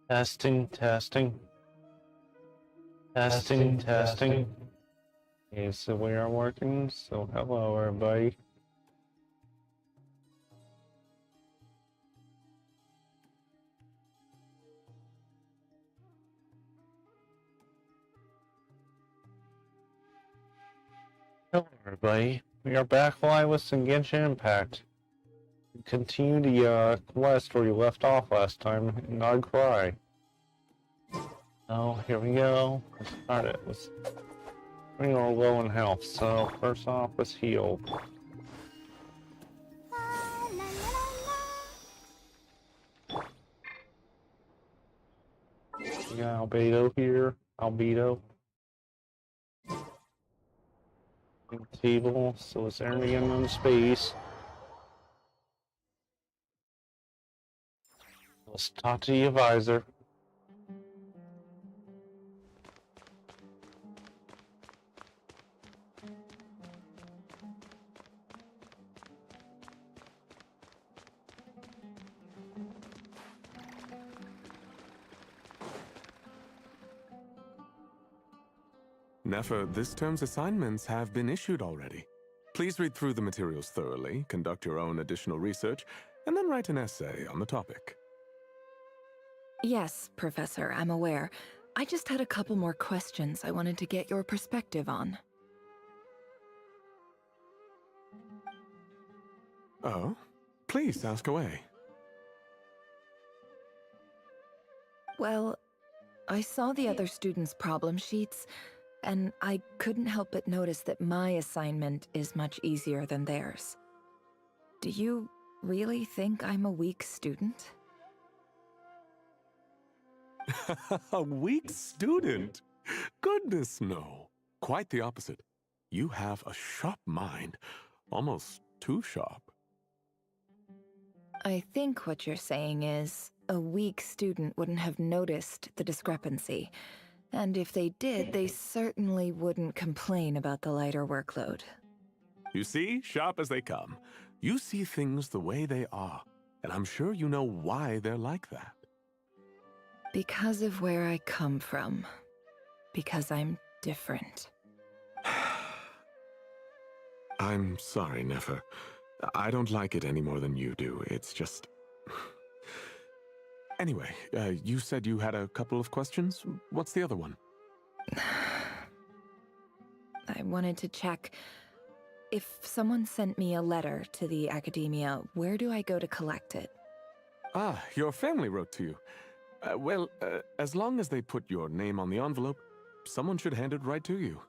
Testing, testing. Testing, testing. Okay, so we are working, so hello everybody. Hello everybody. We are back live with some Genshin Impact. We continue the quest where you left off last time, not krai. Oh, here we go. Let's start it. We're all low in health, so first off, let's heal. We got Albedo here. Albedo. Table, so it's entering in space. Let's talk to the advisor. Nefer, this term's assignments have been issued already. Please read through the materials thoroughly, conduct your own additional research, and then write an essay on the topic. Yes, Professor, I'm aware. I just had a couple more questions I wanted to get your perspective on. Oh? Please ask away. Well, I saw the other students' problem sheets, and I couldn't help but notice that my assignment is much easier than theirs. Do you really think I'm a weak student? A weak student? Goodness, no. Quite the opposite. You have a sharp mind, almost too sharp. I think what you're saying is, a weak student wouldn't have noticed the discrepancy. And if they did, they certainly wouldn't complain about the lighter workload. You see, sharp as they come. You see things the way they are, and I'm sure you know why they're like that. Because of where I come from. Because I'm different. I'm sorry, Nefer. I don't like it any more than you do. It's just... Anyway, you said you had a couple of questions. What's the other one? I wanted to check. If someone sent me a letter to the academia, where do I go to collect it? Ah, your family wrote to you. Well, as long as they put your name on the envelope, someone should hand it right to you.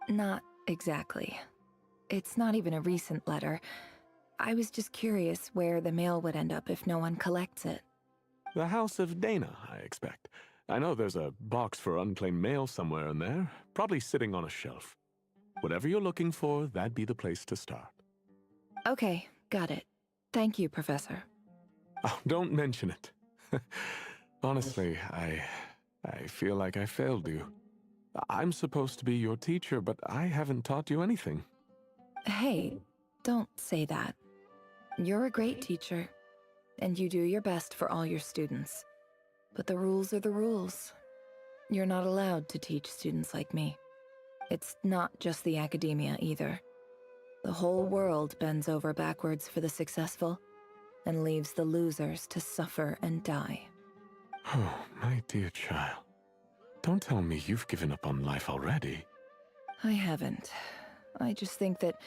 Not exactly. It's not even a recent letter. I was just curious where the mail would end up if no one collects it. The House of Dana, I expect. I know there's a box for unclaimed mail somewhere in there, probably sitting on a shelf. Whatever you're looking for, that'd be the place to start. Okay, got it. Thank you, Professor. Oh, don't mention it. Honestly, I feel like I failed you. I'm supposed to be your teacher, but I haven't taught you anything. Hey, don't say that. You're a great teacher, and you do your best for all your students. But the rules are the rules. You're not allowed to teach students like me. It's not just the academia either. The whole world bends over backwards for the successful, and leaves the losers to suffer and die. Oh, my dear child. Don't tell me you've given up on life already. I haven't. I just think that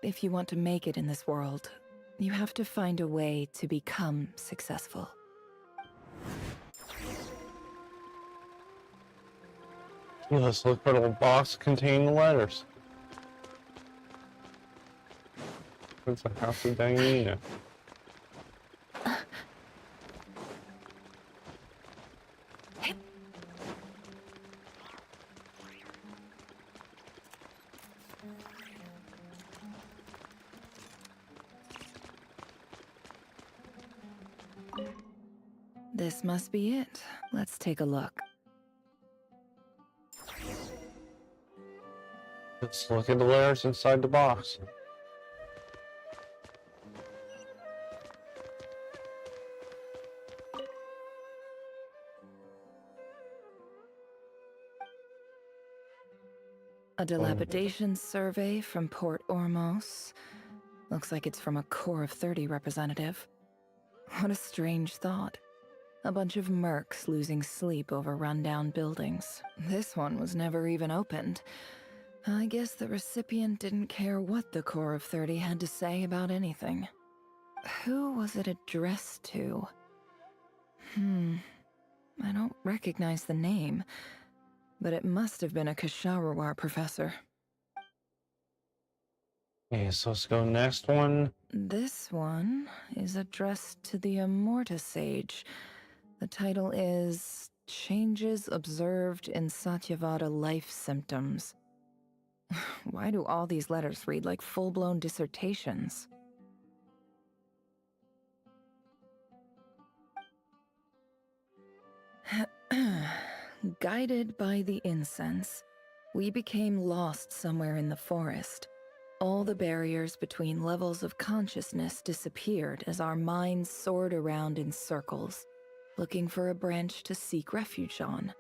if you want to make it in this world, you have to find a way to become successful. Let's look for the box containing letters. It's a House of Diana. This must be it. Let's take a look. Let's look at the letters inside the box. A dilapidation survey from Port Ormos. Looks like it's from a Core of 30 representative. What a strange thought. A bunch of mercs losing sleep over rundown buildings. This one was never even opened. I guess the recipient didn't care what the Core of 30 had to say about anything. Who was it addressed to? I don't recognize the name, but it must have been a Kasharawar professor. Okay, so let's go next one. This one is addressed to the Immorta Sage. The title is Changes Observed in Satyavada Life Symptoms. Why do all these letters read like full-blown dissertations? Guided by the incense, we became lost somewhere in the forest. All the barriers between levels of consciousness disappeared as our minds soared around in circles, looking for a branch to seek refuge on.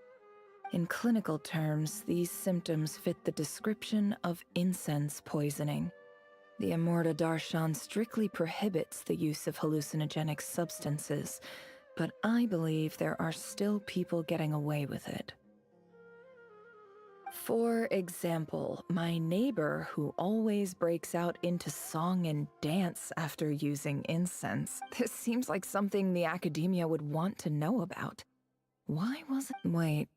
In clinical terms, these symptoms fit the description of incense poisoning. The Immorta Darshan strictly prohibits the use of hallucinogenic substances, but I believe there are still people getting away with it. For example, my neighbor who always breaks out into song and dance after using incense. This seems like something the academia would want to know about. Why wasn't— Wait,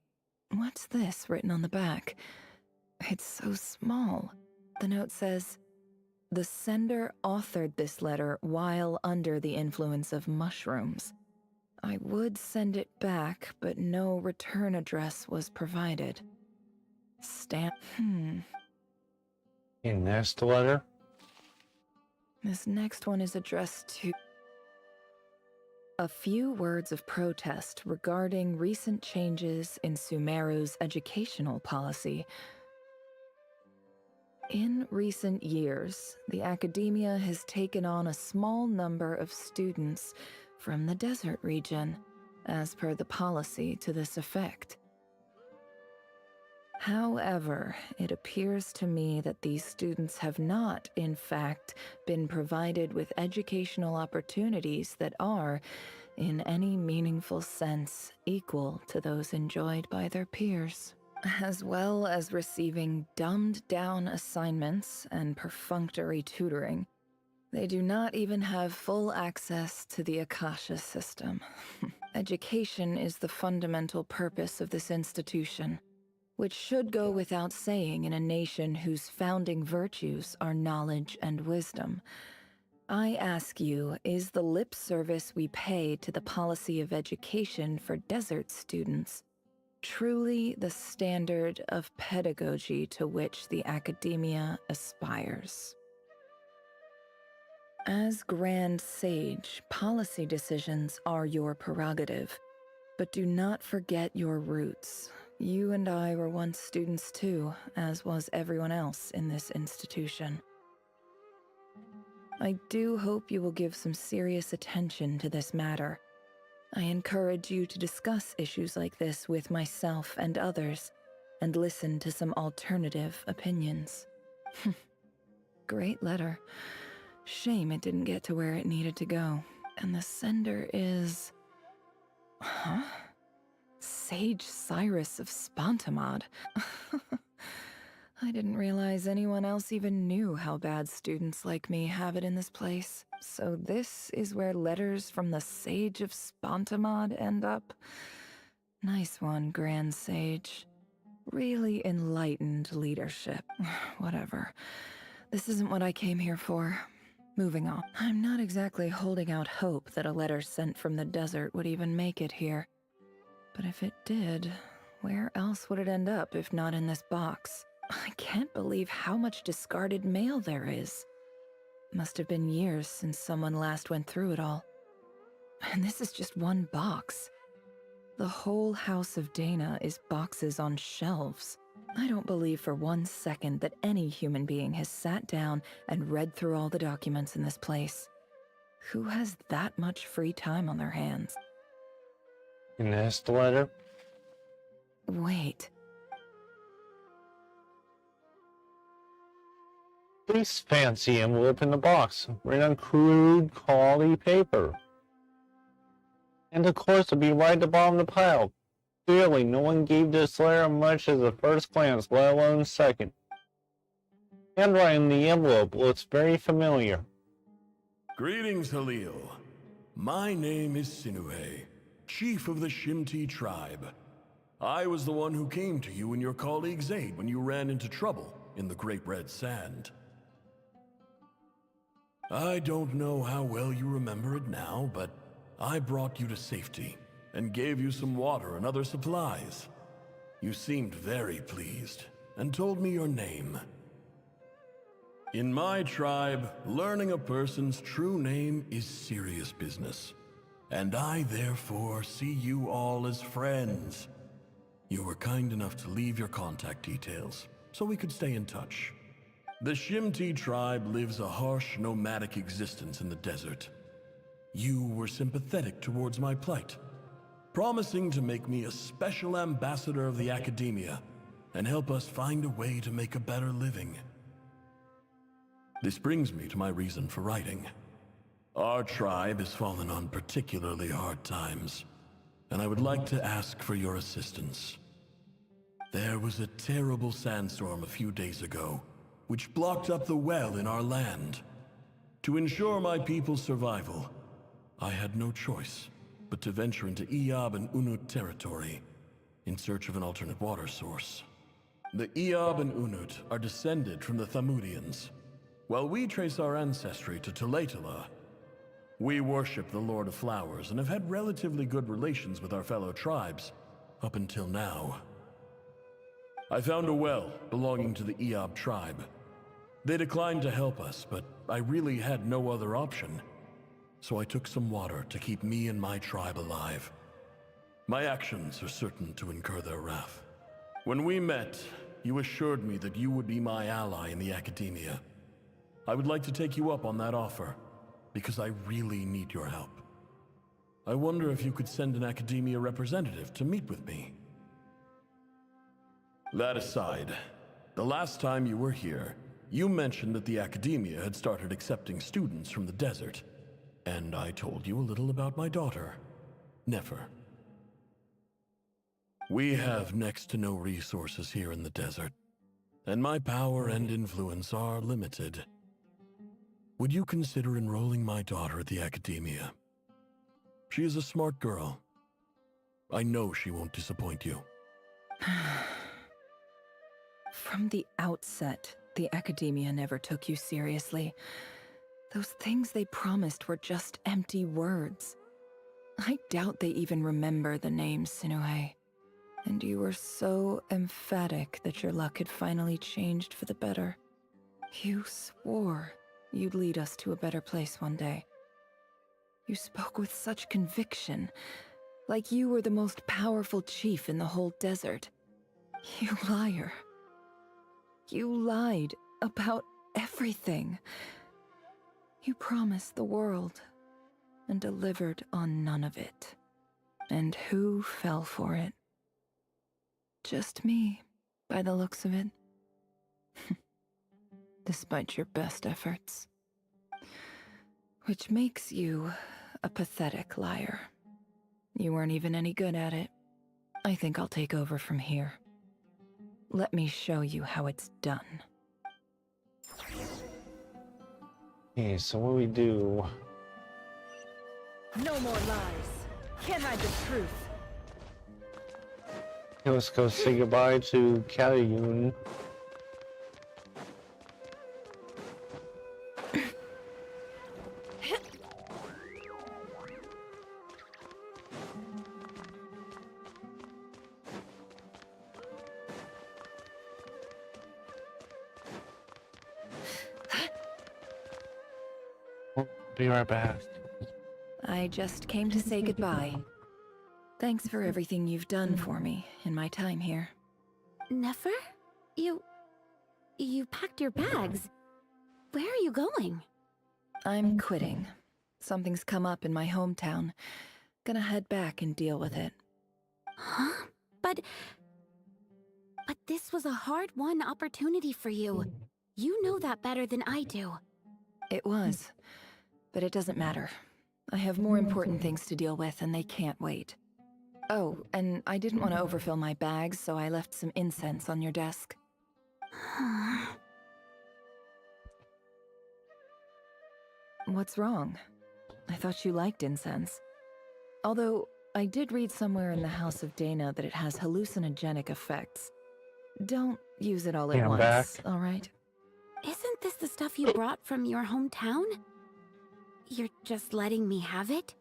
what's this written on the back? It's so small. The note says, "The sender authored this letter while under the influence of mushrooms. I would send it back, but no return address was provided. Stamp. Okay, next letter. This next one is addressed to a few words of protest regarding recent changes in Sumeru's educational policy. In recent years, the academia has taken on a small number of students from the desert region, as per the policy to this effect. However, it appears to me that these students have not, in fact, been provided with educational opportunities that are, in any meaningful sense, equal to those enjoyed by their peers, as well as receiving dumbed-down assignments and perfunctory tutoring. They do not even have full access to the Akasha system. Education is the fundamental purpose of this institution, which should go without saying in a nation whose founding virtues are knowledge and wisdom. I ask you, is the lip service we pay to the policy of education for desert students truly the standard of pedagogy to which the academia aspires? As Grand Sage, policy decisions are your prerogative, but do not forget your roots. You and I were once students too, as was everyone else in this institution. I do hope you will give some serious attention to this matter. I encourage you to discuss issues like this with myself and others, and listen to some alternative opinions. Great letter. Shame it didn't get to where it needed to go. And the sender is... Huh? Sage Cyrus of Spontamod. I didn't realize anyone else even knew how bad students like me have it in this place. So this is where letters from the Sage of Spontamod end up? Nice one, Grand Sage. Really enlightened leadership. Whatever. This isn't what I came here for. Moving on. I'm not exactly holding out hope that a letter sent from the desert would even make it here. But if it did, where else would it end up if not in this box? I can't believe how much discarded mail there is. Must have been years since someone last went through it all. And this is just one box. The whole House of Dana is boxes on shelves. I don't believe for 1 second that any human being has sat down and read through all the documents in this place. Who has that much free time on their hands? Next letter. Wait. This fancy envelope in the box, written on crude quality paper. And of course it'll be right at the bottom of the pile. Clearly, no one gave this letter much as a first glance, let alone second. Handwriting in the envelope looks very familiar. Greetings, Halil. My name is Sinuhe, chief of the Shimti tribe. I was the one who came to you and your colleague's aid when you ran into trouble in the Great Red Sand. I don't know how well you remember it now, but I brought you to safety and gave you some water and other supplies. You seemed very pleased and told me your name. In my tribe, learning a person's true name is serious business, and I therefore see you all as friends. You were kind enough to leave your contact details so we could stay in touch. The Shimti tribe lives a harsh, nomadic existence in the desert. You were sympathetic towards my plight, promising to make me a special ambassador of the academia and help us find a way to make a better living. This brings me to my reason for writing. Our tribe has fallen on particularly hard times, and I would like to ask for your assistance. There was a terrible sandstorm a few days ago, which blocked up the well in our land. To ensure my people's survival, I had no choice but to venture into Iyab and Unut territory in search of an alternate water source. The Iyab and Unut are descended from the Thamudians, while we trace our ancestry to Tulatala. We worship the Lord of Flowers and have had relatively good relations with our fellow tribes up until now. I found a well belonging to the Iyab tribe. They declined to help us, but I really had no other option. So I took some water to keep me and my tribe alive. My actions are certain to incur their wrath. When we met, you assured me that you would be my ally in the academia. I would like to take you up on that offer, because I really need your help. I wonder if you could send an academia representative to meet with me. That aside, the last time you were here, you mentioned that the academia had started accepting students from the desert, and I told you a little about my daughter, Nefer. We have next to no resources here in the desert, and my power and influence are limited. Would you consider enrolling my daughter at the academia? She is a smart girl. I know she won't disappoint you. From the outset, the academia never took you seriously. Those things they promised were just empty words. I doubt they even remember the name Sinuhe. And you were so emphatic that your luck had finally changed for the better. You swore you'd lead us to a better place one day. You spoke with such conviction, like you were the most powerful chief in the whole desert. You liar. You lied about everything. You promised the world and delivered on none of it. And who fell for it? Just me, by the looks of it. Despite your best efforts. Which makes you a pathetic liar. You weren't even any good at it. I think I'll take over from here. Let me show you how it's done. Okay, so what do we do? No more lies. Can't hide the truth. Okay, let's go say goodbye to Kalayun. Be right back. I just came to say goodbye. Thanks for everything you've done for me in my time here. Nefer? You packed your bags. Where are you going? I'm quitting. Something's come up in my hometown. Gonna head back and deal with it. Huh? But this was a hard-won opportunity for you. You know that better than I do. It was, but it doesn't matter. I have more important things to deal with, and they can't wait. Oh, and I didn't want to overfill my bags, so I left some incense on your desk. What's wrong? I thought you liked incense. Although, I did read somewhere in the House of Dana that it has hallucinogenic effects. Don't use it all at Yeah, I'm once, back. all right? Isn't this the stuff you brought from your hometown? You're just letting me have it?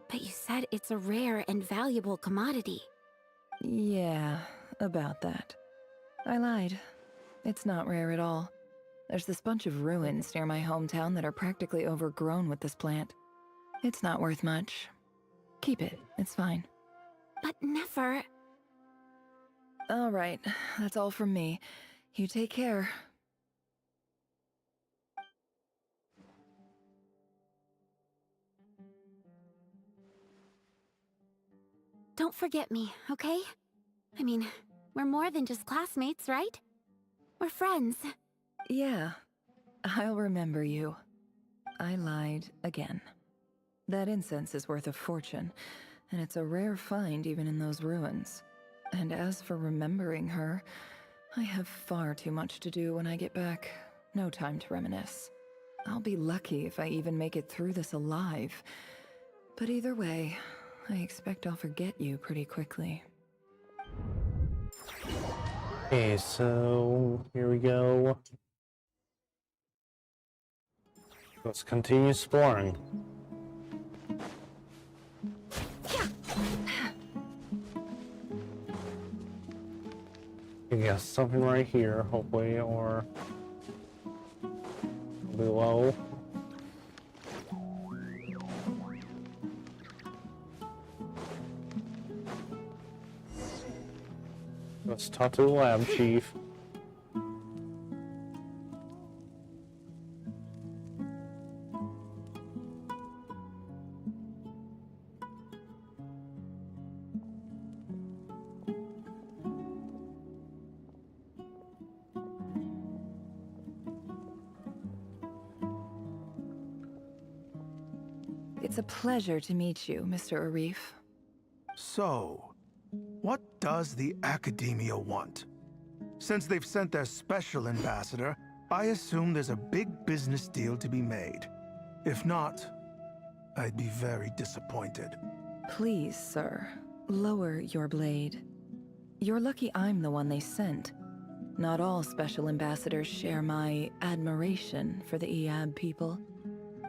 But you said it's a rare and valuable commodity. Yeah, about that. I lied. It's not rare at all. There's this bunch of ruins near my hometown that are practically overgrown with this plant. It's not worth much. Keep it, it's fine. But never... All right, that's all from me. You take care. Don't forget me, okay? I mean, we're more than just classmates, right? We're friends. Yeah, I'll remember you. I lied again. That incense is worth a fortune, and it's a rare find even in those ruins. And as for remembering her, I have far too much to do when I get back. No time to reminisce. I'll be lucky if I even make it through this alive. But either way, I expect I'll forget you pretty quickly. Okay, so here we go. Let's continue exploring. You got something right here, hopefully, or below. Let's talk to the lab chief. It's a pleasure to meet you, Mr. Arif. So, what does the Academia want? Since they've sent their special ambassador, I assume there's a big business deal to be made. If not, I'd be very disappointed. Please, sir, lower your blade. You're lucky I'm the one they sent. Not all special ambassadors share my admiration for the Eab people.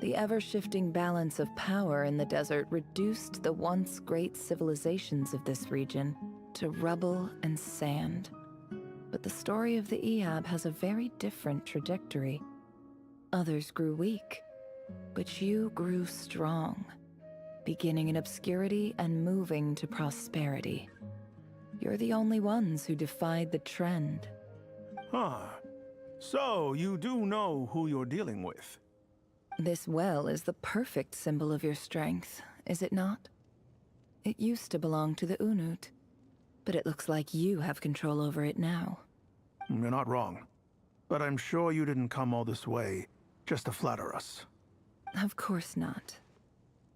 The ever-shifting balance of power in the desert reduced the once great civilizations of this region to rubble and sand. But the story of the Eab has a very different trajectory. Others grew weak, but you grew strong, beginning in obscurity and moving to prosperity. You're the only ones who defied the trend. Huh. So, you do know who you're dealing with? This well is the perfect symbol of your strength, is it not? It used to belong to the Unut, but it looks like you have control over it now. You're not wrong. But I'm sure you didn't come all this way just to flatter us. Of course not.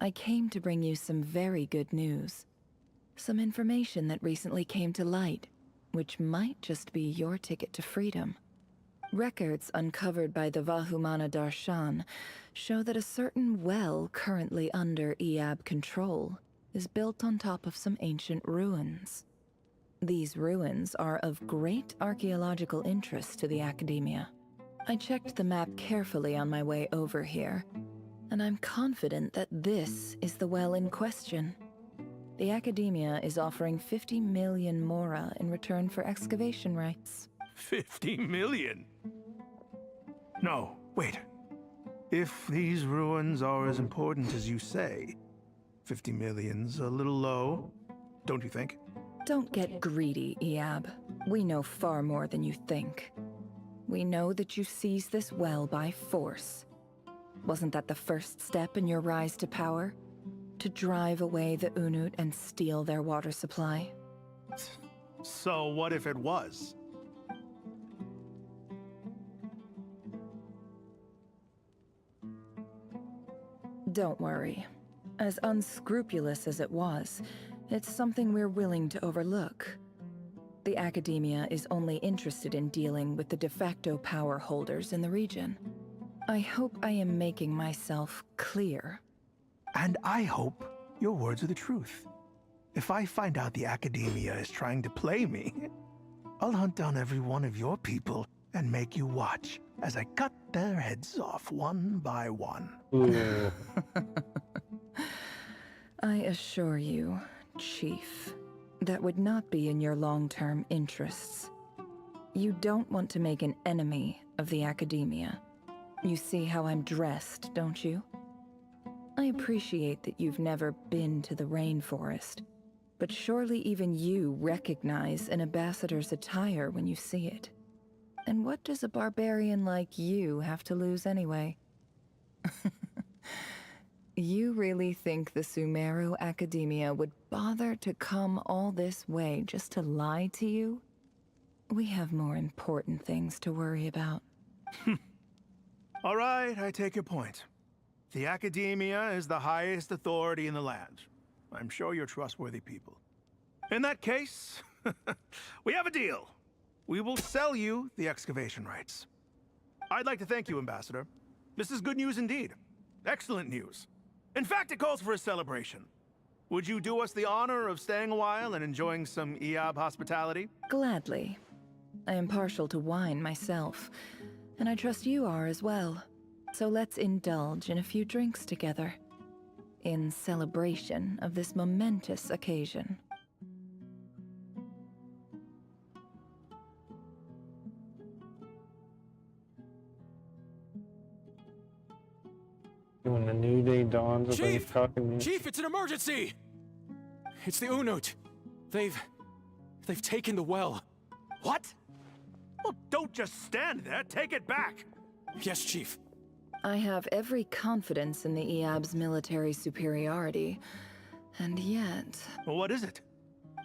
I came to bring you some very good news. Some information that recently came to light, which might just be your ticket to freedom. Records uncovered by the Vahumana Darshan show that a certain well currently under Eab control is built on top of some ancient ruins. These ruins are of great archaeological interest to the Academia. I checked the map carefully on my way over here, and I'm confident that this is the well in question. The Academia is offering 50 million mora in return for excavation rights. 50 million? No, wait. If these ruins are as important as you say, 50 million's a little low, don't you think? Don't get greedy, Eab. We know far more than you think. We know that you seized this well by force. Wasn't that the first step in your rise to power? To drive away the Unut and steal their water supply? So what if it was? Don't worry. As unscrupulous as it was, it's something we're willing to overlook. The Academia is only interested in dealing with the de facto power holders in the region. I hope I am making myself clear. And I hope your words are the truth. If I find out the Academia is trying to play me, I'll hunt down every one of your people and make you watch as I cut their heads off one by one. Ooh. I assure you, Chief, that would not be in your long-term interests. You don't want to make an enemy of the Academia. You see how I'm dressed, don't you? I appreciate that you've never been to the rainforest, but surely even you recognize an ambassador's attire when you see it. And what does a barbarian like you have to lose anyway? You really think the Sumeru Academia would bother to come all this way just to lie to you? We have more important things to worry about. All right, I take your point. The Academia is the highest authority in the land. I'm sure you're trustworthy people. In that case, we have a deal. We will sell you the excavation rights. I'd like to thank you, Ambassador. This is good news indeed. Excellent news. In fact, it calls for a celebration. Would you do us the honor of staying a while and enjoying some Eab hospitality? Gladly. I am partial to wine myself, and I trust you are as well. So let's indulge in a few drinks together, in celebration of this momentous occasion. When the new day dawns, everybody's Chief! talking to me. Chief, it's an emergency! It's the Unut. They've taken the well. What? Well, don't just stand there. Take it back. Yes, Chief. I have every confidence in the Eab's military superiority, and yet... Well, what is it?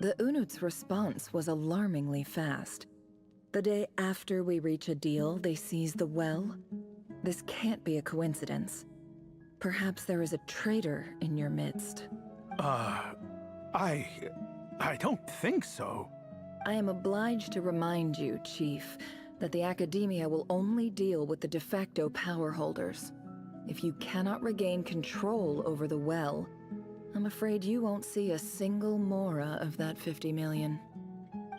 The Unut's response was alarmingly fast. The day after we reach a deal, they seize the well. This can't be a coincidence. Perhaps there is a traitor in your midst. I don't think so. I am obliged to remind you, Chief, that the Academia will only deal with the de facto power holders. If you cannot regain control over the well, I'm afraid you won't see a single mora of that 50 million.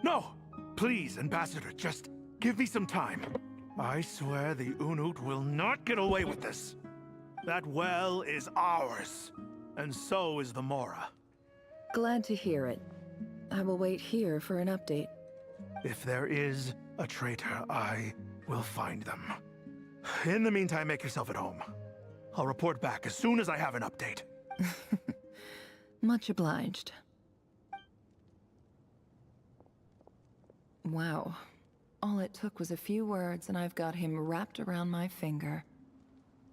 No! Please, Ambassador, just give me some time. I swear the Unut will not get away with this. That well is ours, and so is the mora. Glad to hear it. I will wait here for an update. If there is a traitor, I will find them. In the meantime, make yourself at home. I'll report back as soon as I have an update. Much obliged. Wow. All it took was a few words and I've got him wrapped around my finger.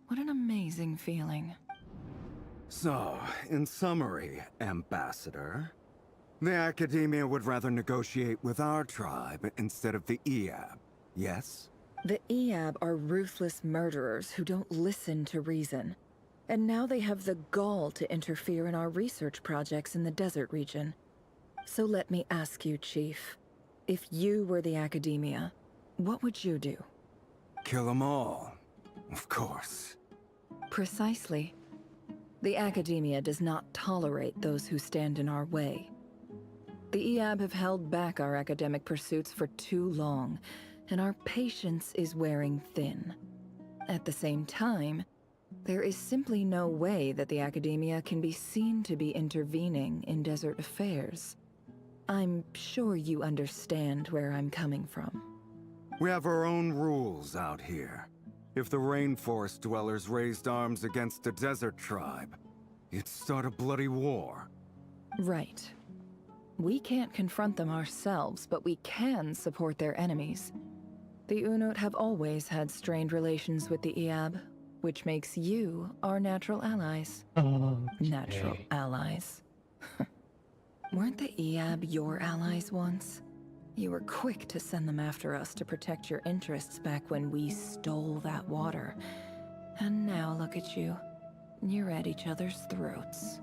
What an amazing feeling. So, in summary, Ambassador, the Academia would rather negotiate with our tribe instead of the Eab, yes? The Eab are ruthless murderers who don't listen to reason. And now they have the gall to interfere in our research projects in the desert region. So let me ask you, Chief. If you were the Academia, what would you do? Kill them all, of course. Precisely. The Academia does not tolerate those who stand in our way. The Eab have held back our academic pursuits for too long, and our patience is wearing thin. At the same time, there is simply no way that the Academia can be seen to be intervening in desert affairs. I'm sure you understand where I'm coming from. We have our own rules out here. If the rainforest dwellers raised arms against a desert tribe, it'd start a bloody war. Right. We can't confront them ourselves, but we can support their enemies. The Unut have always had strained relations with the Eab, which makes you our natural allies. Natural allies. Weren't the Eab your allies once? You were quick to send them after us to protect your interests back when we stole that water. And now look at you. You're at each other's throats.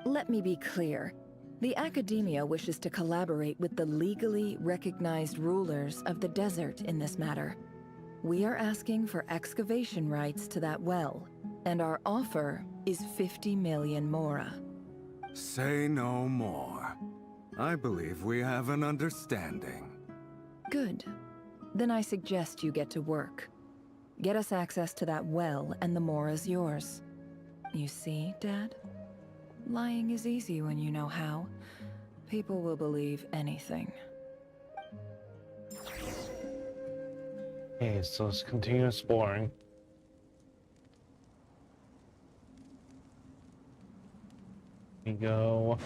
Let me be clear. The Academia wishes to collaborate with the legally recognized rulers of the desert in this matter. We are asking for excavation rights to that well, and our offer is 50 million mora. Say no more. I believe we have an understanding. Good. Then I suggest you get to work. Get us access to that well, and the mora's yours. You see, Dad? Lying is easy when you know how. People will believe anything. Okay, so let's continue exploring. We go.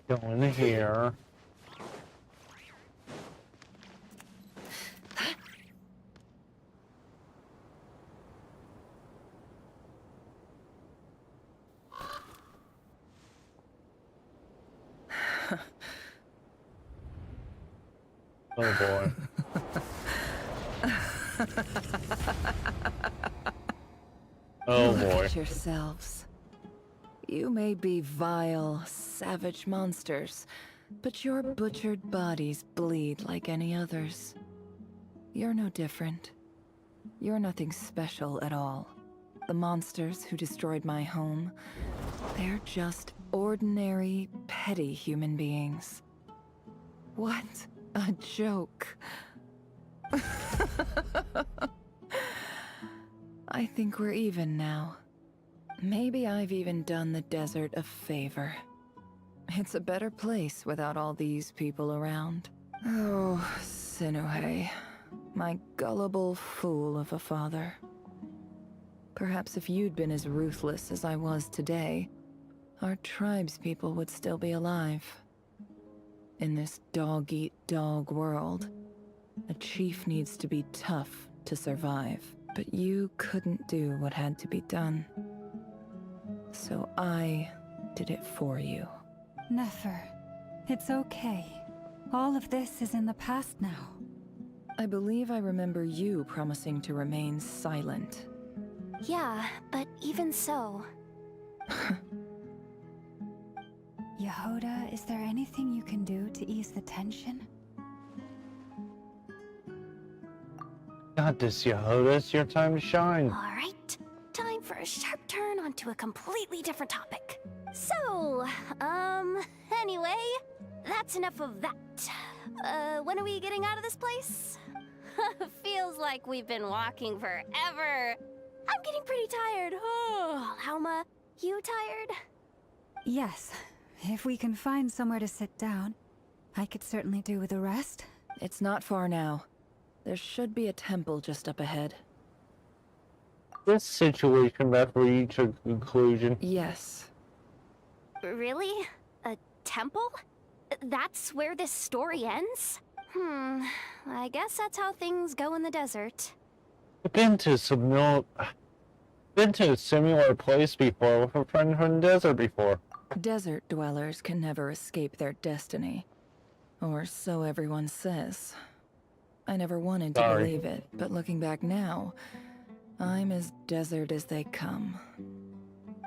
Go in here. Oh boy. Oh Look boy. at yourselves. You may be vile, savage monsters, but your butchered bodies bleed like any others. You're no different. You're nothing special at all. The monsters who destroyed my home, they're just ordinary, petty human beings. What a joke. I think we're even now. Maybe I've even done the desert a favor. It's a better place without all these people around. Oh, Sinuhe, my gullible fool of a father. Perhaps if you'd been as ruthless as I was today, our tribespeople would still be alive. In this dog-eat-dog world, a chief needs to be tough to survive. But you couldn't do what had to be done. So I did it for you. Nefer, it's okay. All of this is in the past now. I believe I remember you promising to remain silent. Yeah, but even so. Yehoda, is there anything you can do to ease the tension? Got this, Yehoda. It's your time to shine. Alright, time for a sharp turn onto a completely different topic. So, anyway, that's enough of that. When are we getting out of this place? Feels like we've been walking forever. I'm getting pretty tired. Oh, Alma, you tired? Yes. If we can find somewhere to sit down, I could certainly do with a rest. It's not far now. There should be a temple just up ahead. This situation about to reach a conclusion. Yes. Really? A temple? That's where this story ends? I guess that's how things go in the desert. I've been to a similar place before with a friend from the desert before. Desert dwellers can never escape their destiny. Or so everyone says. I never wanted to Sorry. believe it, but looking back now, I'm as desert as they come.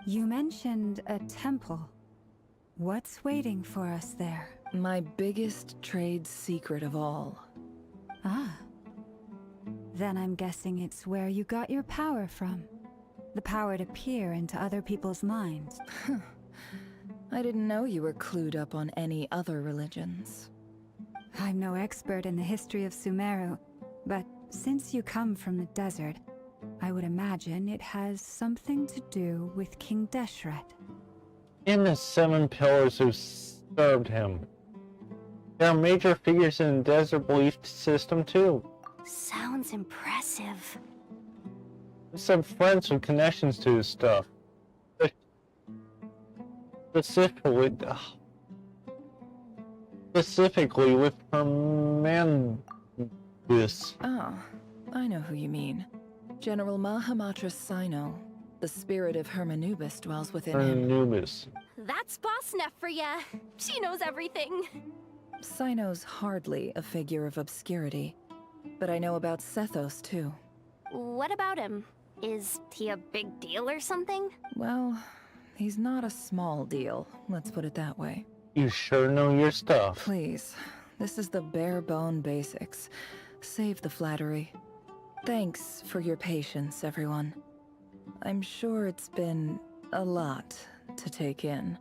You mentioned a temple. What's waiting for us there? My biggest trade secret of all. Ah. Then I'm guessing it's where you got your power from. The power to peer into other people's minds. I didn't know you were clued up on any other religions. I'm no expert in the history of Sumeru, but since you come from the desert, I would imagine it has something to do with King Deshret. And the 7 pillars who served him. There are major figures in the desert belief system too. Sounds impressive. Some friends with connections to this stuff. Specifically with Hermandus. Ah, I know who you mean. General Mahamatra Sino. The spirit of Hermanubis dwells within him. Hermanubis. That's Boss Neff for ya. She knows everything. Sino's hardly a figure of obscurity. but I know about Sethos too. What about him? Is he a big deal or something? Well, he's not a small deal, let's put it that way. You sure know your stuff. Please, this is the bare bone basics. Save the flattery. Thanks for your patience, everyone. I'm sure it's been a lot to take in.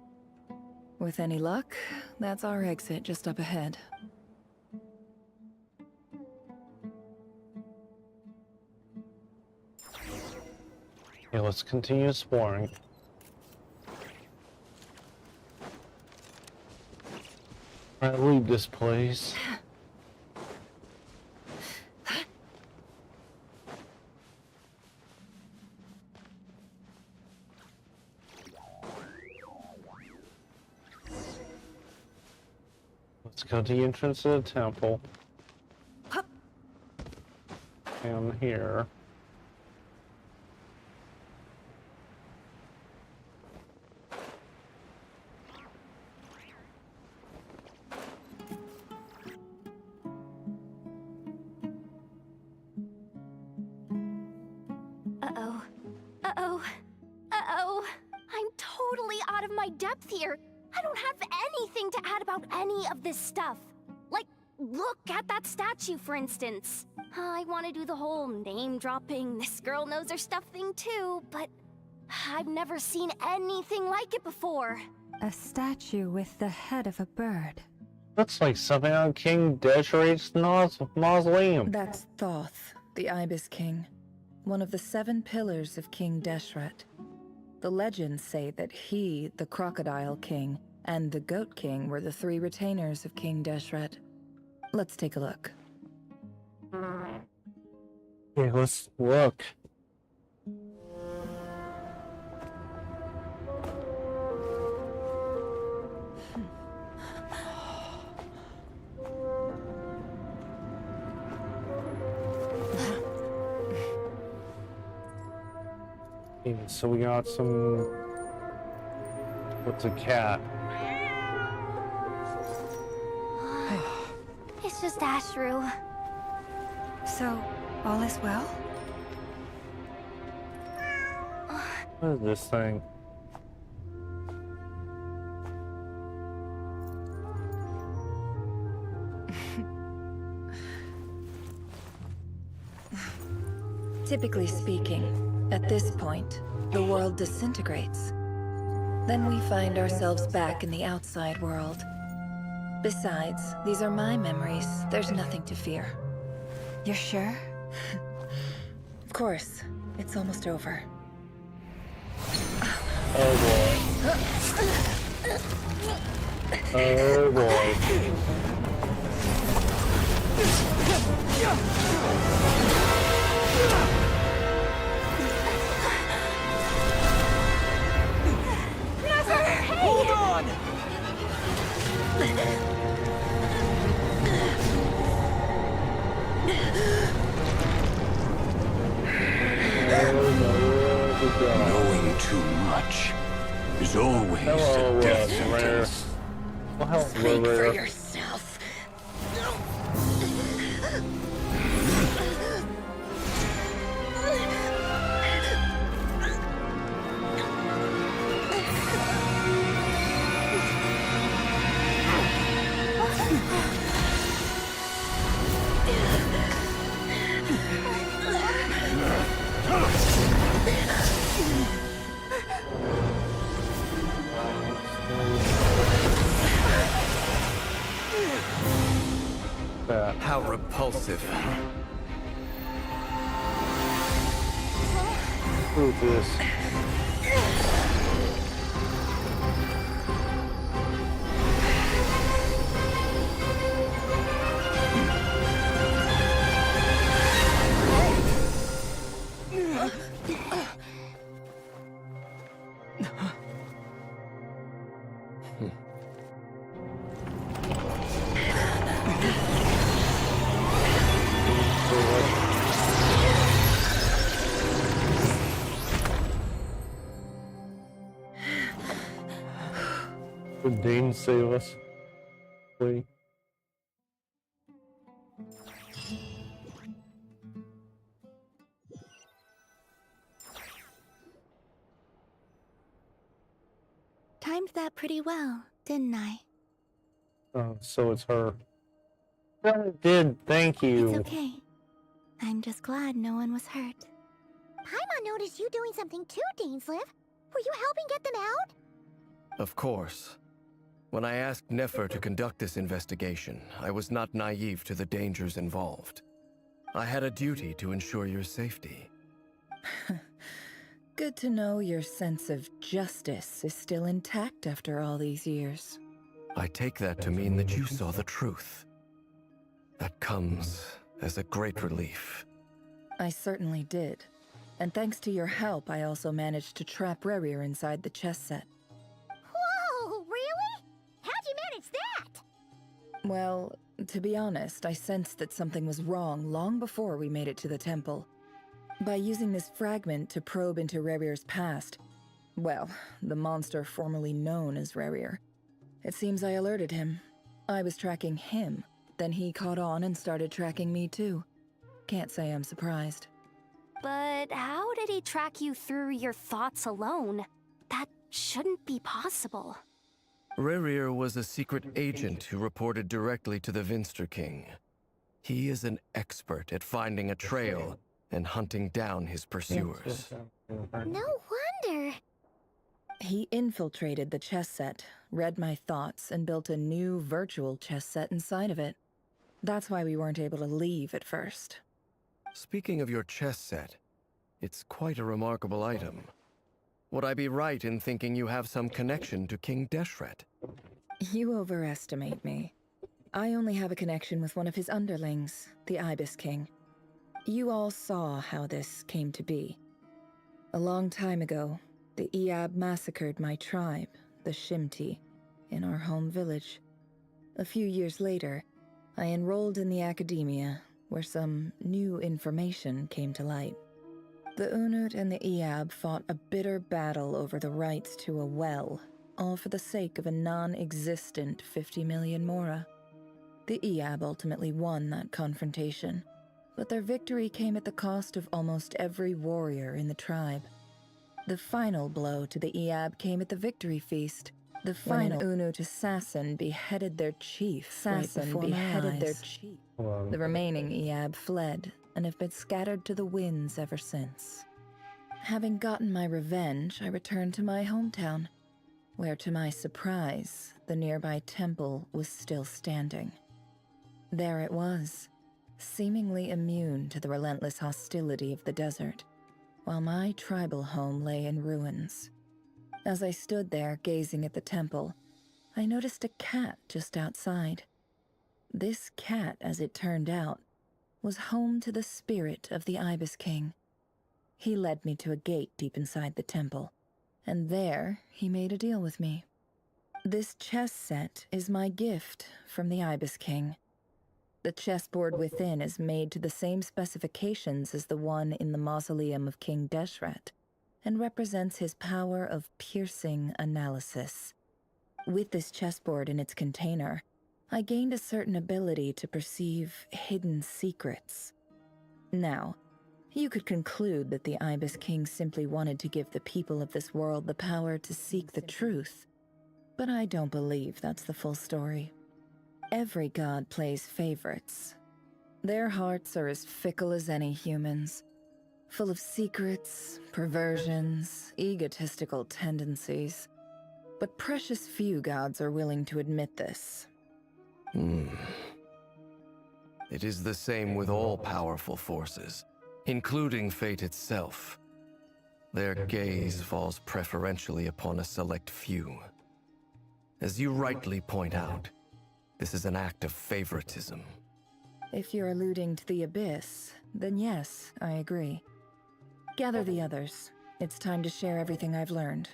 With any luck, that's our exit just up ahead. Okay, let's continue exploring. I leave this place. Let's go to the entrance of the temple. Down here. Uh-oh. Uh-oh. Uh-oh. I'm totally out of my depth here. I don't have anything to add about any of this stuff. Like, look at that statue, for instance. I want to do the whole name-dropping, this girl knows her stuff thing too, but I've never seen anything like it before. A statue with the head of a bird. Looks like something on King Deshrate's mausoleum. That's Thoth, the Ibis King, one of the 7 pillars of King Deshret. The legends say that he, the Crocodile King, and the Goat King were the 3 retainers of King Deshret. Let's take a look. Okay, let's look. Okay, so we got some... What's a cat? It's just Ashru. So, all is well? What is this thing? Typically speaking, at this point, the world disintegrates. Then we find ourselves back in the outside world. Besides, these are my memories. There's nothing to fear. You're sure? Of course. It's almost over. Oh boy. Oh boy. Hold on! Knowing too much is always Hello, a death Rare. sentence. Well, hello, Speak for Rare. yourself. How repulsive. Who's this? Would Dane save us? Please. timed that pretty well, didn't I? Oh, so it's her. Well, it did, thank you. It's okay. I'm just glad no one was hurt. Paimon noticed you doing something too, Dainsliv. Were you helping get them out? Of course. When I asked Nefer to conduct this investigation, I was not naive to the dangers involved. I had a duty to ensure your safety. Good to know your sense of justice is still intact after all these years. I take that to mean that you saw the truth. That comes as a great relief. I certainly did. And thanks to your help, I also managed to trap Rerir inside the chess set. Whoa, really? How'd you manage that? Well, to be honest, I sensed that something was wrong long before we made it to the temple. By using this fragment to probe into Rerir's past, well, the monster formerly known as Rerir, it seems I alerted him. I was tracking him, then he caught on and started tracking me too. Can't say I'm surprised. But how did he track you through your thoughts alone? That shouldn't be possible. Rerir was a secret agent who reported directly to the Vinster King. He is an expert at finding a trail and hunting down his pursuers. No wonder. He infiltrated the chess set, read my thoughts, and built a new virtual chess set inside of it. That's why we weren't able to leave at first. Speaking of your chess set, it's quite a remarkable item. Would I be right in thinking you have some connection to King Deshret? You overestimate me. I only have a connection with one of his underlings, the Ibis King. You all saw how this came to be. A long time ago, the Iab massacred my tribe, the Shimti, in our home village. A few years later, I enrolled in the academia, where some new information came to light. The Unut and the Iab fought a bitter battle over the rights to a well, all for the sake of a non-existent 50 million mora. The Iab ultimately won that confrontation, but their victory came at the cost of almost every warrior in the tribe. The final blow to the Iab came at the victory feast. The final Unut assassin beheaded their chief. The remaining Iab fled and have been scattered to the winds ever since. Having gotten my revenge, I returned to my hometown, where to my surprise, the nearby temple was still standing. There it was, seemingly immune to the relentless hostility of the desert, while my tribal home lay in ruins. As I stood there gazing at the temple, I noticed a cat just outside. This cat, as it turned out, was home to the spirit of the Ibis King. He led me to a gate deep inside the temple, and there he made a deal with me. This chess set is my gift from the Ibis King. The chessboard within is made to the same specifications as the one in the mausoleum of King Deshret, and represents his power of piercing analysis. With this chessboard in its container, I gained a certain ability to perceive hidden secrets. Now, you could conclude that the Ibis King simply wanted to give the people of this world the power to seek the truth, but I don't believe that's the full story. Every god plays favorites. Their hearts are as fickle as any human's, full of secrets, perversions, egotistical tendencies. But precious few gods are willing to admit this. It is the same with all powerful forces, including fate itself. Their gaze falls preferentially upon a select few. As you rightly point out, this is an act of favoritism. If you're alluding to the Abyss, then yes, I agree. Gather the others. It's time to share everything I've learned.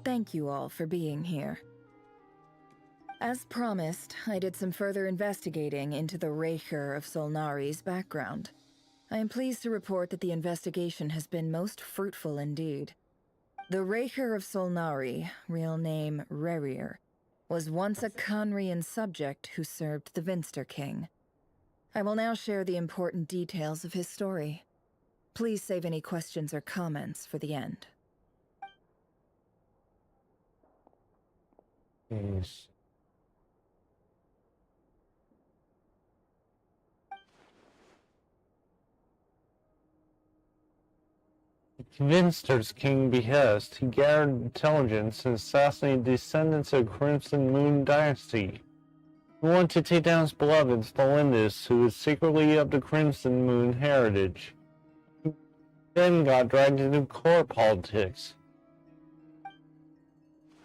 Thank you all for being here. As promised, I did some further investigating into the Raker of Solnari's background. I am pleased to report that the investigation has been most fruitful indeed. The Raker of Solnari, real name Rerir, was once a Khanrian subject who served the Vinster King. I will now share the important details of his story. Please save any questions or comments for the end. Yes. Convinced of his king's behest, he gathered intelligence and assassinated descendants of the Crimson Moon dynasty. He wanted to take down his beloved Stalindus, who was secretly of the Crimson Moon heritage. He then got dragged into court politics.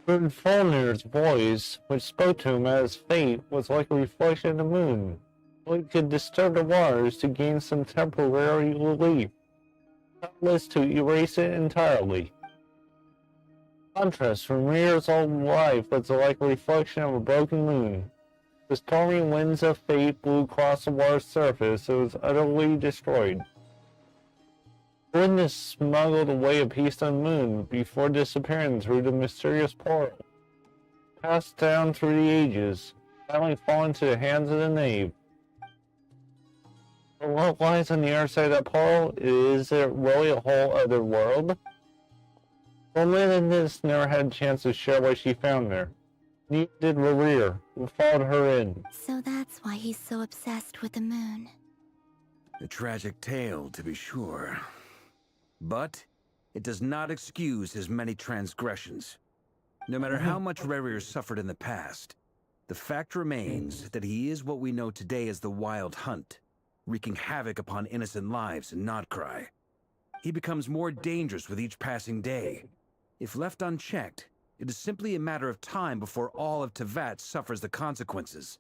Heard Fulner's voice, which spoke to him as fate was like a reflection of the moon. So he could disturb the waters to gain some temporary relief. Powerless to erase it entirely. Contrast from Mir's old life was like a reflection of a broken moon. The stormy winds of fate blew across the water's surface and was utterly destroyed. Witness smuggled away a piece of the moon before disappearing through the mysterious portal. Passed down through the ages, finally falling into the hands of the knave. But what lies on the other side of that portal? Is it really a whole other world? Roman and this never had a chance to share what she found there. Neither did Rerir, who followed her in. So that's why he's so obsessed with the moon. A tragic tale, to be sure. But it does not excuse his many transgressions. No matter how much Rerir suffered in the past, the fact remains that he is what we know today as the Wild Hunt, wreaking havoc upon innocent lives in Krai. He becomes more dangerous with each passing day. If left unchecked, it is simply a matter of time before all of Tevat suffers the consequences.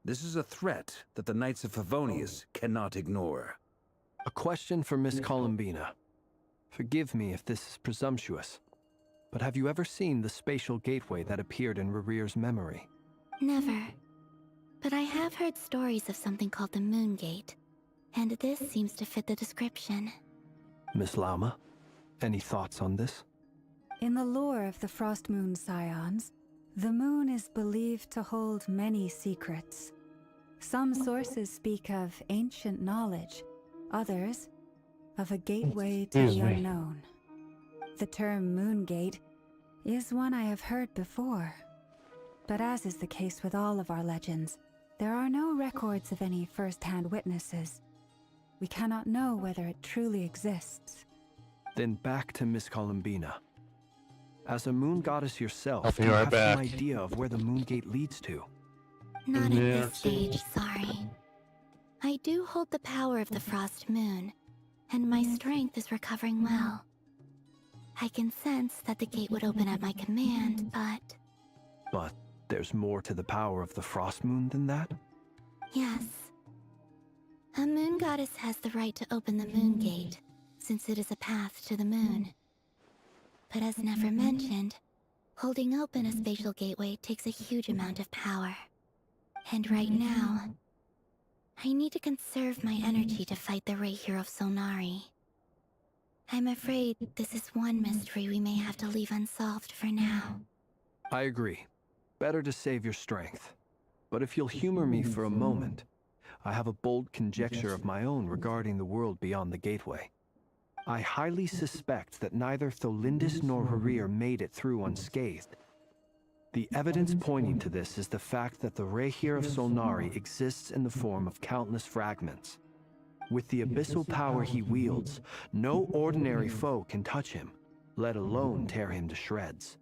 This is a threat that the Knights of Favonius cannot ignore. A question for Miss Columbina. Forgive me if this is presumptuous, but have you ever seen the spatial gateway that appeared in Rerir's memory? Never. But I have heard stories of something called the Moon Gate, and this seems to fit the description. Miss Lauma, any thoughts on this? In the lore of the Frost Moon Scions, the moon is believed to hold many secrets. Some sources speak of ancient knowledge, others of a gateway to the unknown. The term Moon Gate is one I have heard before, but as is the case with all of our legends, there are no records of any first-hand witnesses. We cannot know whether it truly exists. Then back to Miss Columbina. As a moon goddess yourself, I'll do be you right have back. some idea of where the Moon Gate leads to? Not at this stage, sorry. I do hold the power of the Frost Moon, and my strength is recovering well. I can sense that the gate would open at my command, but... But there's more to the power of the Frost Moon than that? Yes. A moon goddess has the right to open the Moon Gate, since it is a path to the moon. But as never mentioned, holding open a spatial gateway takes a huge amount of power. And right now, I need to conserve my energy to fight the Rayhir of Solnari. I'm afraid this is one mystery we may have to leave unsolved for now. I agree. Better to save your strength. But if you'll humor me for a moment, I have a bold conjecture of my own regarding the world beyond the gateway. I highly suspect that neither Tholindis nor Rerir made it through unscathed. The evidence pointing to this is the fact that the Rayhir of Solnari exists in the form of countless fragments. With the abyssal power he wields, no ordinary foe can touch him, let alone tear him to shreds.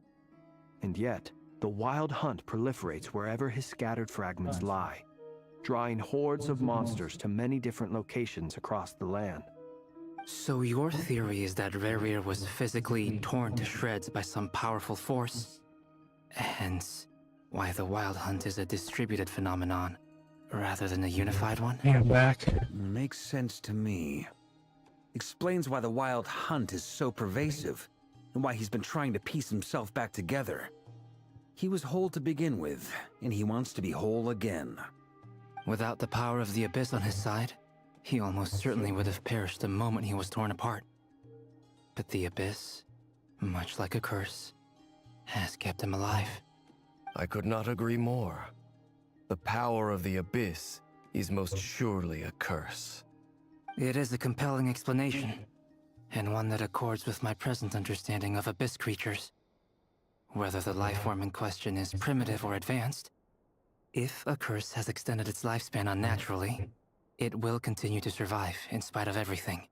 And yet, the Wild Hunt proliferates wherever his scattered fragments lie, drawing hordes of monsters to many different locations across the land. So your theory is that Rerir was physically torn to shreds by some powerful force? Hence, why the Wild Hunt is a distributed phenomenon, rather than a unified one? Yeah, back. Makes sense to me. Explains why the Wild Hunt is so pervasive, and why he's been trying to piece himself back together. He was whole to begin with, and he wants to be whole again. Without the power of the Abyss on his side, he almost certainly would have perished the moment he was torn apart. But the Abyss, much like a curse, has kept him alive. I could not agree more. The power of the Abyss is most surely a curse. It is a compelling explanation, and one that accords with my present understanding of abyss creatures. Whether the life form in question is primitive or advanced, if a curse has extended its lifespan unnaturally, it will continue to survive in spite of everything.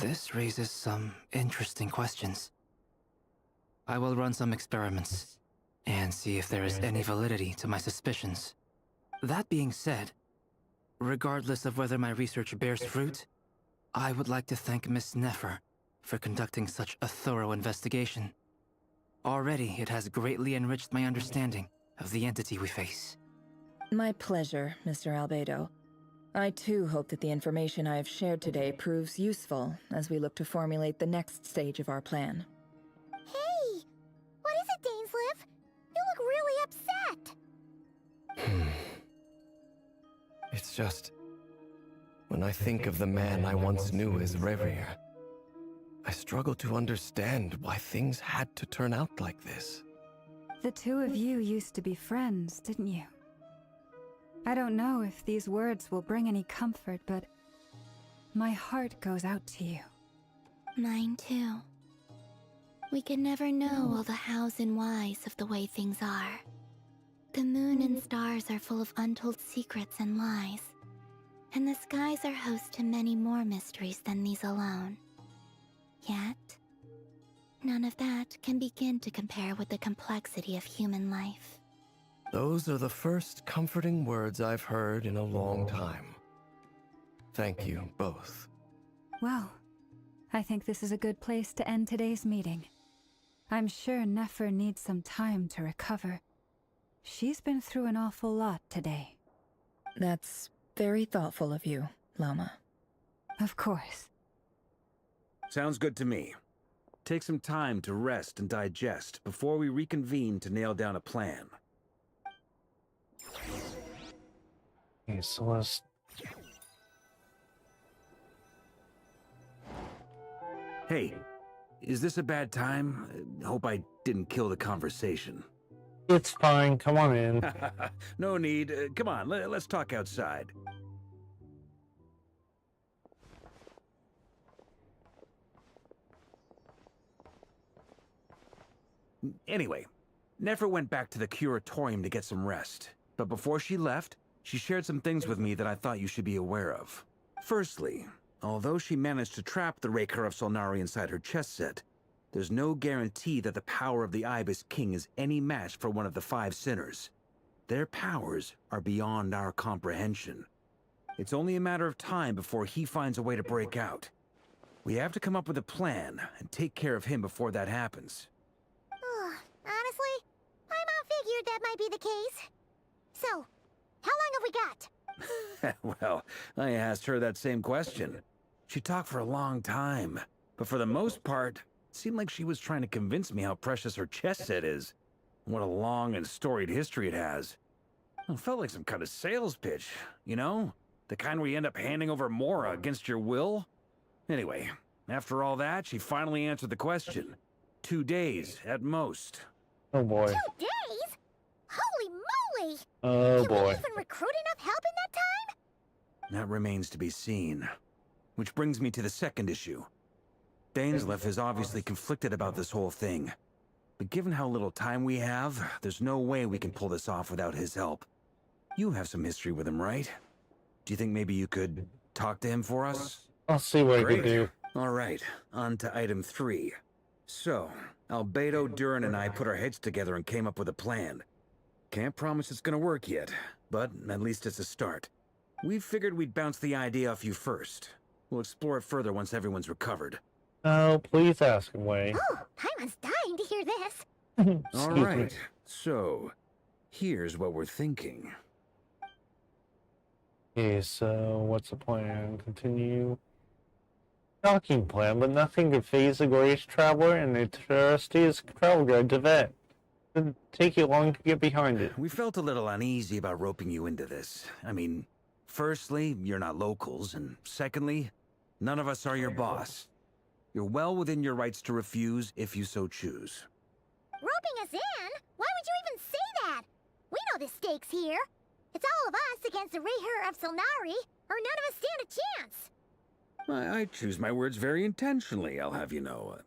This raises some interesting questions. I will run some experiments and see if there is any validity to my suspicions. That being said, regardless of whether my research bears fruit, I would like to thank Miss Nefer for conducting such a thorough investigation. Already, it has greatly enriched my understanding of the entity we face. My pleasure, Mr. Albedo. I too hope that the information I have shared today proves useful as we look to formulate the next stage of our plan. Hey! What is it, Dainsleif? You look really upset! It's just... when I think of the man I once knew as Rerir, I struggle to understand why things had to turn out like this. The two of you used to be friends, didn't you? I don't know if these words will bring any comfort, but my heart goes out to you. Mine too. We could never know all the hows and whys of the way things are. The moon and stars are full of untold secrets and lies, and the skies are host to many more mysteries than these alone. Yet, none of that can begin to compare with the complexity of human life. Those are the first comforting words I've heard in a long time. Thank you, both. Well, I think this is a good place to end today's meeting. I'm sure Nefer needs some time to recover. She's been through an awful lot today. That's very thoughtful of you, Lama. Of course. Sounds good to me. Take some time to rest and digest before we reconvene to nail down a plan. Okay, so let's... Hey, is this a bad time? Hope I didn't kill the conversation. It's fine, come on in. No need. Come on, let's talk outside. Anyway, Nefer went back to the curatorium to get some rest. But before she left, she shared some things with me that I thought you should be aware of. Firstly, although she managed to trap the Raker of Solnari inside her chess set, there's no guarantee that the power of the Ibis King is any match for one of the 5 sinners. Their powers are beyond our comprehension. It's only a matter of time before he finds a way to break out. We have to come up with a plan and take care of him before that happens. Honestly, my mom figured that might be the case. So, how long have we got? Well, I asked her that same question. She talked for a long time, but for the most part, it seemed like she was trying to convince me how precious her chess set is. What a long and storied history it has. It felt like some kind of sales pitch, you know? The kind where you end up handing over Mora against your will? Anyway, after all that, she finally answered the question. 2 days, at most. Oh boy. 2 days? Holy moly! Oh Can we boy. even recruit enough help in that time? That remains to be seen. Which brings me to the second issue. Dainsleif is obviously conflicted about this whole thing. But given how little time we have, there's no way we can pull this off without his help. You have some history with him, right? Do you think maybe you could talk to him for us? I'll see what I can do. Alright, on to item 3. So, Albedo, Durin, and I put our heads together and came up with a plan. Can't promise it's gonna work yet, but at least it's a start. We figured we'd bounce the idea off you first. We'll explore it further once everyone's recovered. Oh, please ask away. Oh, Paimon's dying to hear this. Alright, so, here's what we're thinking. Okay, so what's the plan? Continue. Docking plan, but nothing could phase the Grace Traveler and the trustee's travel guide to vet. It'd take you long to get behind it. We felt a little uneasy about roping you into this. I mean, firstly, you're not locals, and secondly, none of us are your boss. You're well within your rights to refuse if you so choose. Roping us in? Why would you even say that? We know the stakes here. It's all of us against the Rayher of Solnari, or none of us stand a chance. I choose my words very intentionally, I'll have you know.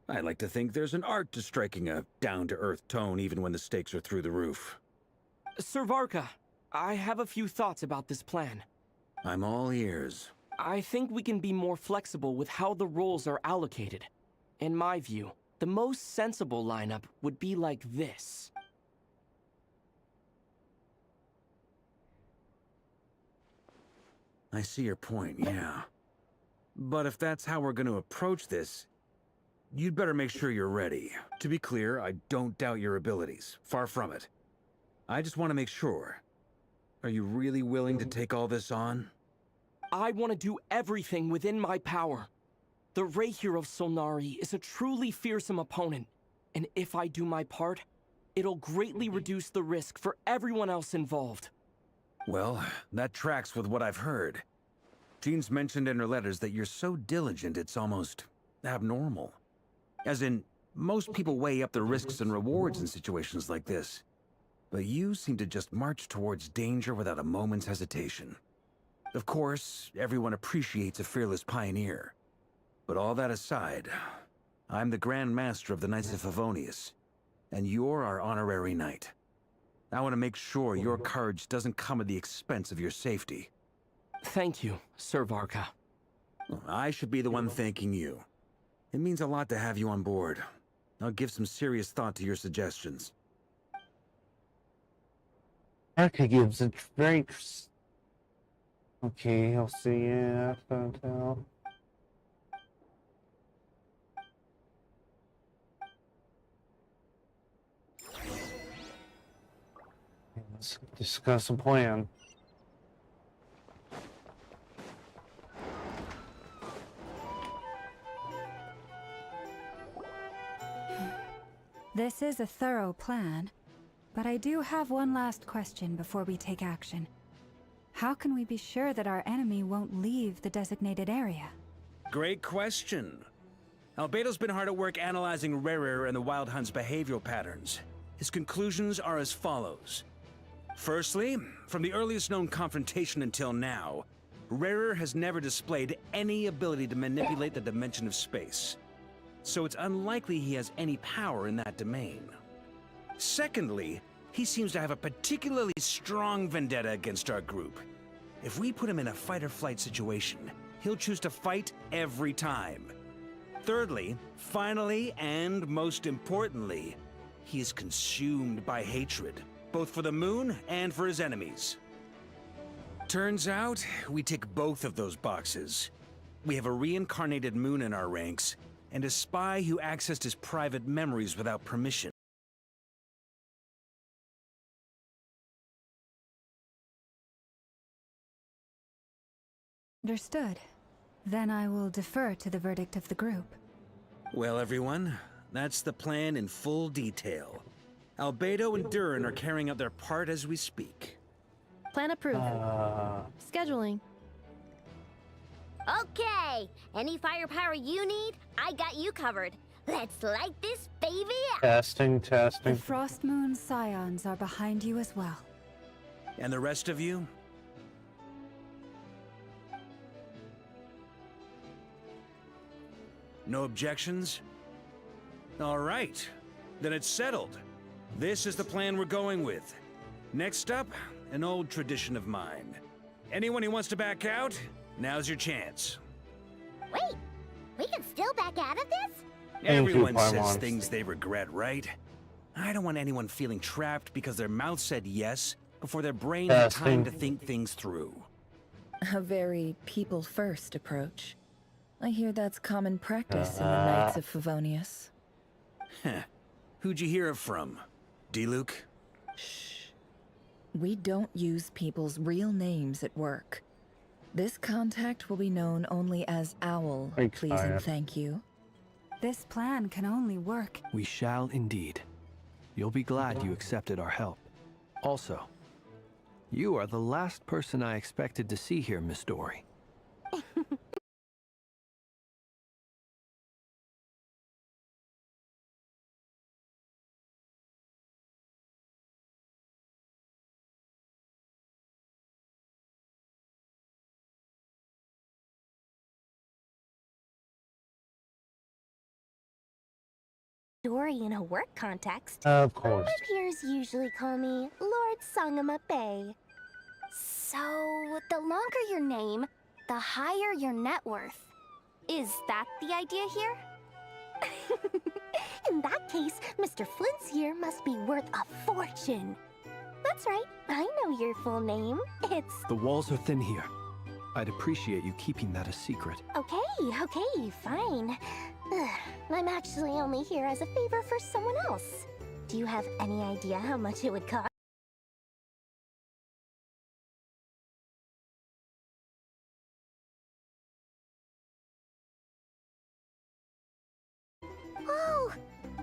I like to think there's an art to striking a down-to-earth tone even when the stakes are through the roof. Sir Varka, I have a few thoughts about this plan. I'm all ears. I think we can be more flexible with how the roles are allocated. In my view, the most sensible lineup would be like this. I see your point, yeah. But if that's how we're going to approach this, you'd better make sure you're ready. To be clear, I don't doubt your abilities. Far from it. I just want to make sure. Are you really willing to take all this on? I want to do everything within my power. The Rayher of Solnari is a truly fearsome opponent, and if I do my part, it'll greatly reduce the risk for everyone else involved. Well, that tracks with what I've heard. Jean's mentioned in her letters that you're so diligent it's almost abnormal. As in, most people weigh up the risks and rewards in situations like this. But you seem to just march towards danger without a moment's hesitation. Of course, everyone appreciates a fearless pioneer. But all that aside, I'm the Grand Master of the Knights of Favonius, and you're our honorary knight. I want to make sure your courage doesn't come at the expense of your safety. Thank you, Sir Varka. I should be the one thanking you. It means a lot to have you on board. I'll give some serious thought to your suggestions. Varka gives a very... Okay, I'll see you after. Let's discuss a plan. This is a thorough plan, but I do have one last question before we take action. How can we be sure that our enemy won't leave the designated area? Great question. Albedo's been hard at work analyzing Rayher and the Wild Hunt's behavioral patterns. His conclusions are as follows. Firstly, from the earliest known confrontation until now, Rayher has never displayed any ability to manipulate the dimension of space. So it's unlikely he has any power in that domain. Secondly, he seems to have a particularly strong vendetta against our group. If we put him in a fight-or-flight situation, he'll choose to fight every time. Thirdly, finally, and most importantly, he is consumed by hatred, both for the moon and for his enemies. Turns out, we tick both of those boxes. We have a reincarnated moon in our ranks, and a spy who accessed his private memories without permission. Understood. Then I will defer to the verdict of the group. Well, everyone, that's the plan in full detail. Albedo and Durin are carrying out their part as we speak. Plan approved. Scheduling. Okay, any firepower you need, I got you covered. Let's light this baby up. Testing. The Frost Moon Scions are behind you as well. And the rest of you? No objections? All right, then it's settled. This is the plan we're going with. Next up, an old tradition of mine. Anyone who wants to back out, now's your chance. Wait, we can still back out of this? Everyone says things they regret, right? I don't want anyone feeling trapped because their mouth said yes before their brain had time to think things through. A very people-first approach. I hear that's common practice in the Knights of Favonius. Heh. Who'd you hear it from? D-Luke? Shh. We don't use people's real names at work. This contact will be known only as Owl, please and thank you. This plan can only work. We shall indeed. You'll be glad you accepted our help. Also, you are the last person I expected to see here, Miss Dory. story in a work context. Of course. My peers usually call me Lord Sangama Bay. So, the longer your name, the higher your net worth. Is that the idea here? In that case, Mr. Flint's here must be worth a fortune. That's right, I know your full name. It's... The walls are thin here. I'd appreciate you keeping that a secret. Okay, fine. I'm actually only here as a favor for someone else. Do you have any idea how much it would cost? Oh,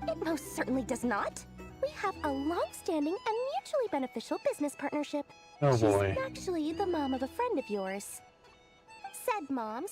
it most certainly does not. We have a long-standing and mutually beneficial business partnership. Oh She's boy. actually the mom of a friend of yours. Said mom